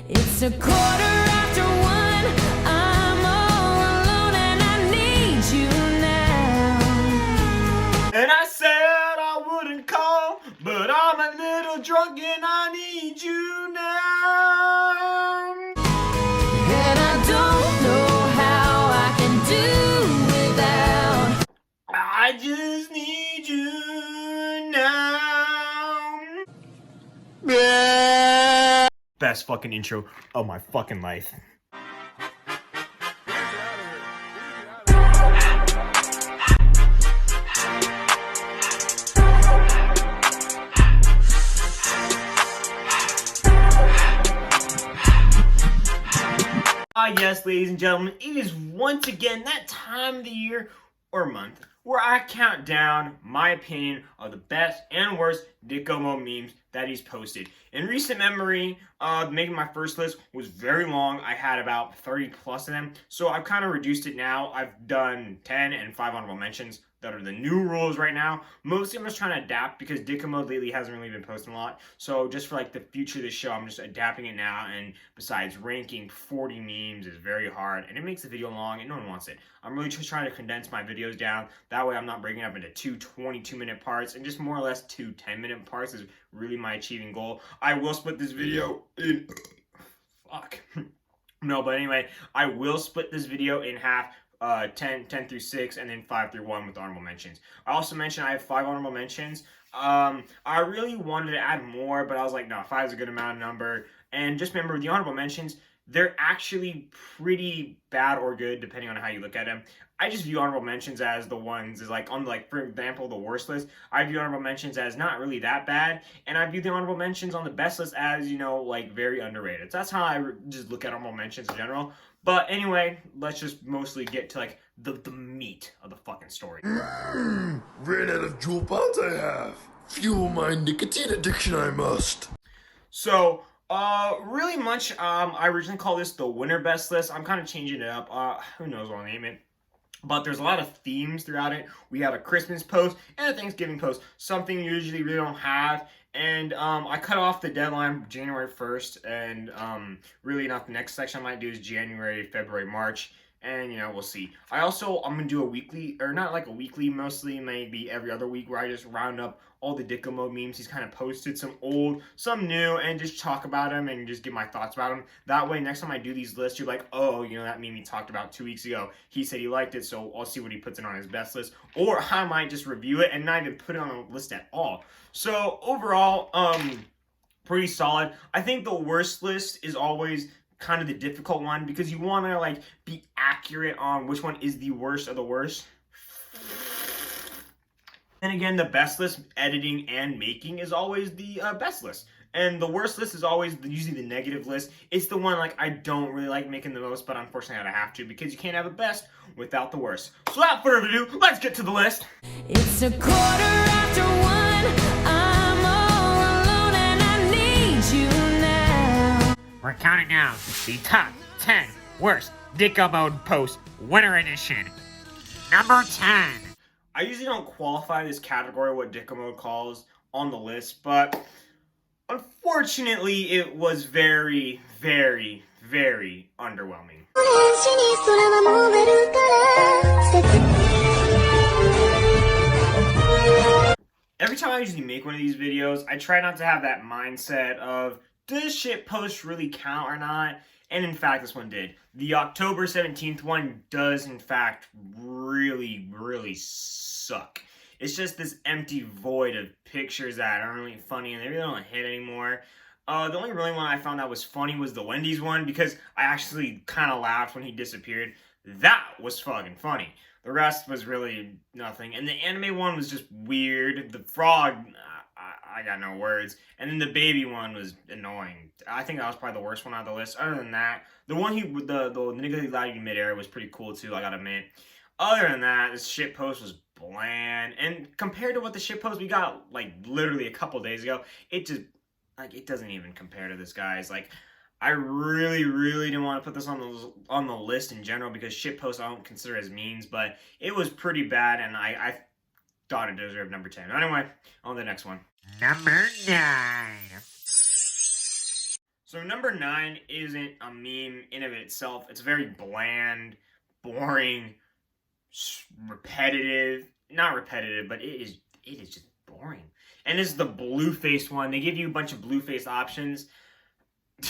It's a 1:15. I'm all alone and I need you now. And I said I wouldn't call, but I'm a little drunk and I need you now. And I don't know how I can do without. I just need you now. Best fucking intro of my fucking life. Yes, ladies and gentlemen, it is once again that time of the year or month where I count down my opinion of the best and worst dickoomode memes that he's posted. In recent memory, making my first list was very long. I had about 30 plus of them, so I've kind of reduced it now. I've done 10 and 5 honorable mentions that are the new rules right now. Mostly I'm just trying to adapt because dickoomode lately hasn't really been posting a lot. So just for like the future of the show, I'm just adapting it now. And besides, ranking 40 memes is very hard and it makes the video long and no one wants it. I'm really just trying to condense my videos down. That way I'm not breaking up into two 22-minute parts and just more or less two 10-minute parts is really my achieving goal. I will split this video in... Fuck. No, but anyway, I will split this video in half. 10 through 6, and then 5 through 1 with honorable mentions. I also mentioned I have 5 honorable mentions. I really wanted to add more, but I was like, no, 5 is a good amount of number. And just remember, the honorable mentions, they're actually pretty bad or good, depending on how you look at them. I just view honorable mentions as the ones, is like, on like, for example, the worst list, I view honorable mentions as not really that bad, and I view the honorable mentions on the best list as, you know, like, very underrated. So that's how I just look at honorable mentions in general. But anyway, let's just mostly get to, like, the meat of the fucking story. Ran out of jewel pods I have. Fuel my nicotine addiction I must. So, really much, I originally called this the winter best list. I'm kind of changing it up. Who knows what I'll name it. But there's a lot of themes throughout it. We have a Christmas post and a Thanksgiving post. Something you usually really don't have. And I cut off the deadline January 1st. And really not the next section I might do is January, February, March. And, you know, we'll see. I'm going to do a weekly, or not like a weekly, mostly maybe every other week, where I just round up all the dickoomode memes he's kind of posted, some old, some new, and just talk about them and just give my thoughts about them. That way, next time I do these lists, you're like, oh, you know, that meme he talked about 2 weeks ago. He said he liked it, so I'll see what he puts it on his best list. Or I might just review it and not even put it on a list at all. So, overall, pretty solid. I think the worst list is always kind of the difficult one because you want to like be accurate on which one is the worst of the worst. And again, the best list, editing and making, is always the best list. And the worst list is always usually the negative list. It's the one like I don't really like making the most, but unfortunately I have to because you can't have a best without the worst. So without further ado, let's get to the list. It's a 1:15. I'm all alone and I need you now. We're counting down the top 10 worst dickoomode post winter edition. Number 10. I usually don't qualify this category, what dickoomode calls, on the list, but unfortunately it was very, very, very underwhelming. Every time I usually make one of these videos, I try not to have that mindset of, does shit post really count or not? And in fact, this one did. The October 17th one does, in fact, really, really suck. It's just this empty void of pictures that aren't really funny and they really don't hit anymore. The only really one I found that was funny was the Wendy's one because I actually kind of laughed when he disappeared. That was fucking funny. The rest was really nothing. And the anime one was just weird. The frog... I got no words. And then the baby one was annoying. I think that was probably the worst one on the list. Other than that, the one the nigga who lied in midair was pretty cool too, I gotta admit. Other than that, this shit post was bland. And compared to what the shit post we got, like, literally a couple days ago, it just, like, it doesn't even compare to this, guys. Like, I really, really didn't want to put this on the list in general because shit posts I don't consider as memes, but it was pretty bad, and I thought it deserved number 10. Anyway, on to the next one. Number 9. So number 9 isn't a meme in of itself. It's very bland, boring, repetitive. Not repetitive, but it is just boring. And this is the blue-faced one. They give you a bunch of blue-faced options.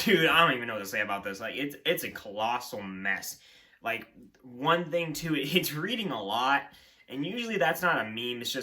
Dude, I don't even know what to say about this. Like, it's a colossal mess. Like, one thing too, it's reading a lot. And usually that's not a meme. It's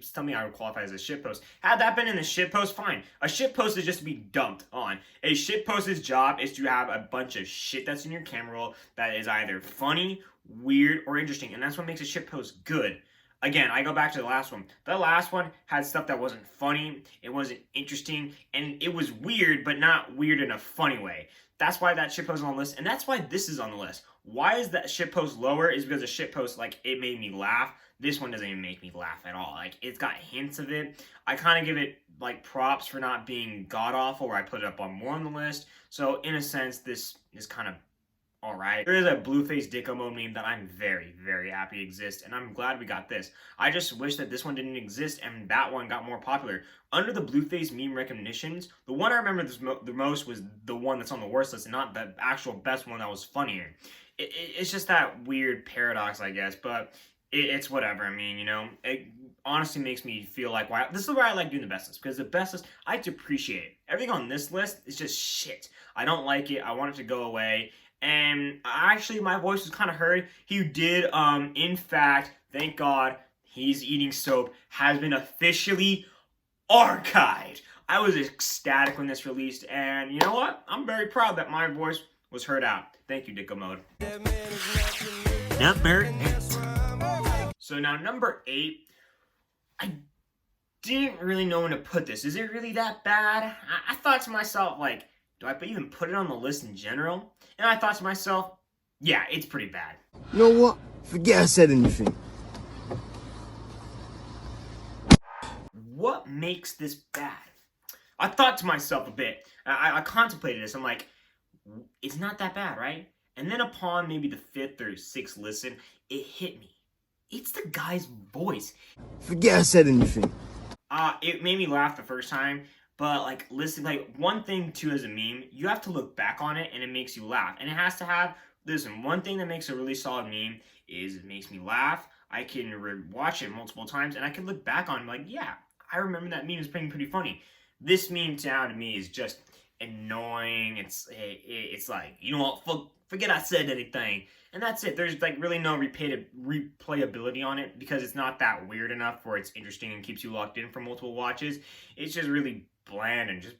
something I would qualify as a shitpost. Had that been in the shitpost, fine. A shitpost is just to be dumped on. A shitpost's job is to have a bunch of shit that's in your camera roll that is either funny, weird, or interesting. And that's what makes a shitpost good. Again, I go back to the last one. The last one had stuff that wasn't funny, it wasn't interesting, and it was weird, but not weird in a funny way. That's why that shitpost is on the list, and that's why this is on the list. Why is that shitpost lower? Is because a shitpost, like, it made me laugh. This one doesn't even make me laugh at all. Like, it's got hints of it. I kind of give it, like, props for not being god-awful, where I put it up on more on the list. So, in a sense, this is kind of alright. There is a blue-faced dickoomode meme that I'm very, very happy exists, and I'm glad we got this. I just wish that this one didn't exist and that one got more popular. Under the blue-faced meme recommendations, the one I remember the most was the one that's on the worst list, and not the actual best one that was funnier. It's just that weird paradox, I guess, but it's whatever. I mean, you know, it honestly makes me feel like, why this is why I like doing the best list, because the best list, I have to appreciate it. Everything on this list is just shit. I don't like it. I want it to go away. And actually, my voice was kind of heard. He did, in fact, thank God, He's Eating Soap has been officially archived. I was ecstatic when this released, and you know what? I'm very proud that my voice was heard out. Thank you, dickoomode. Number 8. So now, number 8, I didn't really know when to put this. Is it really that bad? I thought to myself, like, do I even put it on the list in general? And I thought to myself, yeah, it's pretty bad. You know what? Forget I said anything. What makes this bad? I thought to myself a bit. I contemplated this. I'm like, it's not that bad, right? And then upon maybe the 5th or 6th listen, it hit me. It's the guy's voice. Forget I said anything. It made me laugh the first time. But, like, listen, like, one thing, too, as a meme, you have to look back on it, and it makes you laugh. And it has to have, listen, one thing that makes a really solid meme is it makes me laugh. I can watch it multiple times, and I can look back on it, like, yeah, I remember that meme is pretty funny. This meme now, to me, is just annoying. It's like, you know what, forget I said anything. And that's it. There's, like, really no replayability on it, because it's not that weird enough where it's interesting and keeps you locked in for multiple watches. It's just really bland and just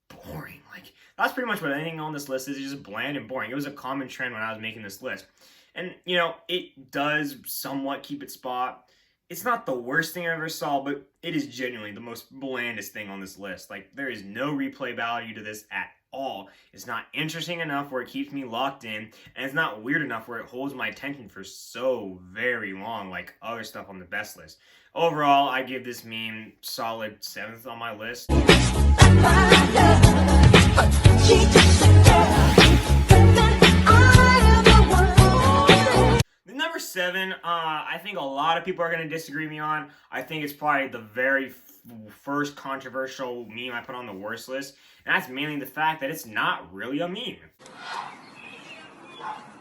boring. Like, that's pretty much what anything on this list is. It's just bland and boring. It was a common trend when I was making this list. And, you know, it does somewhat keep its spot. It's not the worst thing I ever saw, but it is genuinely the most blandest thing on this list. Like, there is no replay value to this at all. It's not interesting enough where it keeps me locked in, and it's not weird enough where it holds my attention for so very long, like other stuff on the best list. Overall, I give this meme solid 7th on my list. The number 7, I think a lot of people are going to disagree with me on. I think it's probably the very first controversial meme I put on the worst list, and that's mainly the fact that it's not really a meme.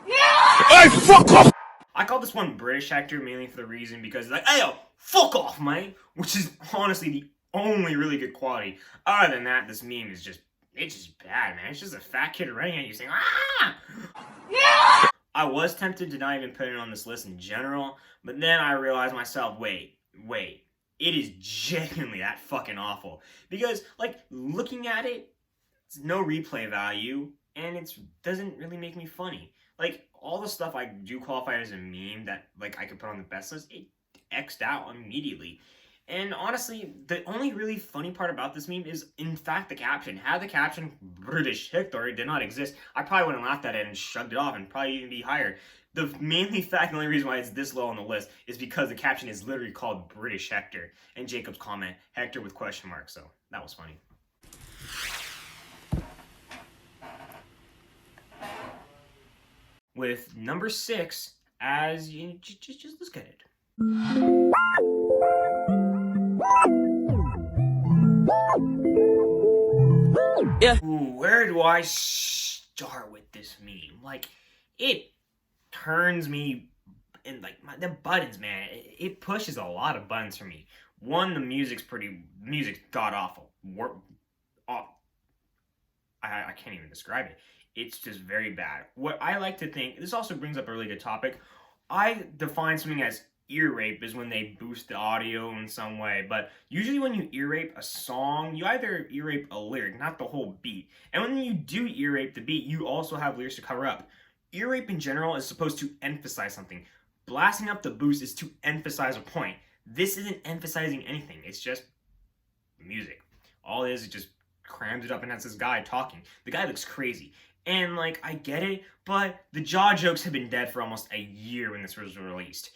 Hey, fuck off! I call this one British Hector mainly for the reason because it's like, hey yo, fuck off, mate! Which is honestly the only really good quality. Other than that, this meme is it's just bad, man. It's just a fat kid running at you saying, ah! Yeah! I was tempted to not even put it on this list in general, but then I realized myself, wait. It is genuinely that fucking awful. Because, like, looking at it, it's no replay value, and it doesn't really make me funny. Like, all the stuff I do qualify as a meme that, like, I could put on the best list, it X'd out immediately. And honestly, the only really funny part about this meme is, in fact, the caption. Had the caption British Hector did not exist, I probably wouldn't laughed at it and shrugged it off and probably even be higher. The mainly fact, the only reason why it's this low on the list is because the caption is literally called British Hector. And Jacob's comment, Hector with question mark, so that was funny. With number 6, as you just look at it. Ooh, where do I start with this meme? Like, it turns me in, like, the buttons, man. It pushes a lot of buttons for me. One, the music's god awful. I can't even describe it. It's just very bad. What I like to think, this also brings up a really good topic. I define something as ear rape is when they boost the audio in some way, but usually when you ear rape a song, you either ear rape a lyric, not the whole beat. And when you do ear rape the beat, you also have lyrics to cover up. Ear rape in general is supposed to emphasize something. Blasting up the boost is to emphasize a point. This isn't emphasizing anything. It's just music. All it is just crams it up and has this guy talking. The guy looks crazy. And, like, I get it, but the Jaw jokes have been dead for almost a year when this was released.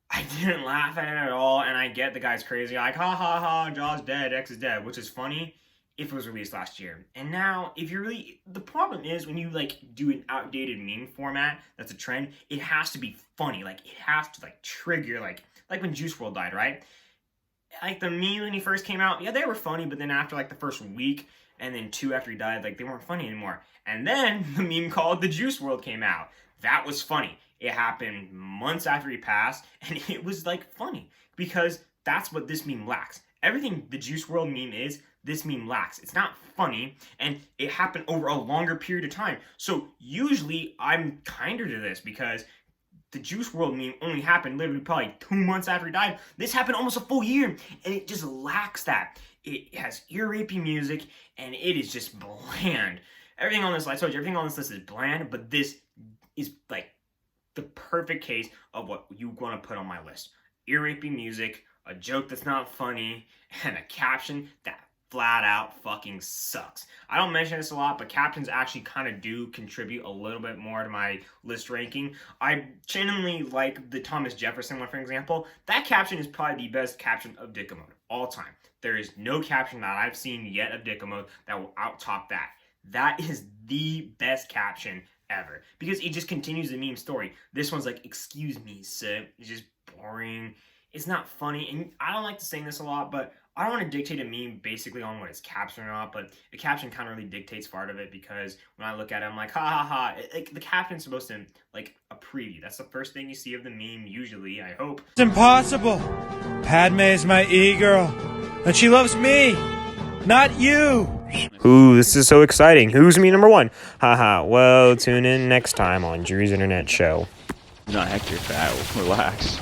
I didn't laugh at it at all, and I get the guy's crazy, like, ha ha ha, Jaw's dead, X is dead, which is funny if it was released last year. And now, if you really, the problem is when you, like, do an outdated meme format that's a trend, it has to be funny. Like, it has to, like, trigger, like when Juice WRLD died, right? Like, the meme when he first came out, yeah, they were funny, but then after, like, the first week, and then 2 after he died, like, they weren't funny anymore. And then the meme called The Juice WRLD came out. That was funny. It happened months after he passed, and it was, like, funny. Because that's what this meme lacks. Everything the Juice WRLD meme is, this meme lacks. It's not funny, and it happened over a longer period of time. So, usually, I'm kinder to this, because the Juice WRLD meme only happened literally probably 2 months after he died. This happened almost a full year, and it just lacks that. It has ear-rapey music, and it is just bland. Everything on this, I told you, everything on this list is bland, but this is, like, the perfect case of what you want to put on my list. Ear-rapey music, a joke that's not funny, and a caption that flat out fucking sucks. I don't mention this a lot, but captions actually kind of do contribute a little bit more to my list ranking. I genuinely like the Thomas Jefferson one, for example. That caption is probably the best caption of dickoomode all time. There is no caption that I've seen yet of dickoomode that will out-top that. That is the best caption ever. Because it just continues the meme story. This one's like, excuse me, sir. It's just boring. It's not funny. And I don't like to say this a lot, but I don't want to dictate a meme basically on what it's captioned or not, but the caption kind of really dictates part of it, because when I look at it, I'm like, ha ha ha. The caption's supposed to, like, a preview. That's the first thing you see of the meme, usually, I hope. It's impossible. Padme is my e-girl, and she loves me, not you. Ooh, this is so exciting. Who's me number one? Haha, well, tune in next time on Drew's Internet Show. Not Hector Fat, relax.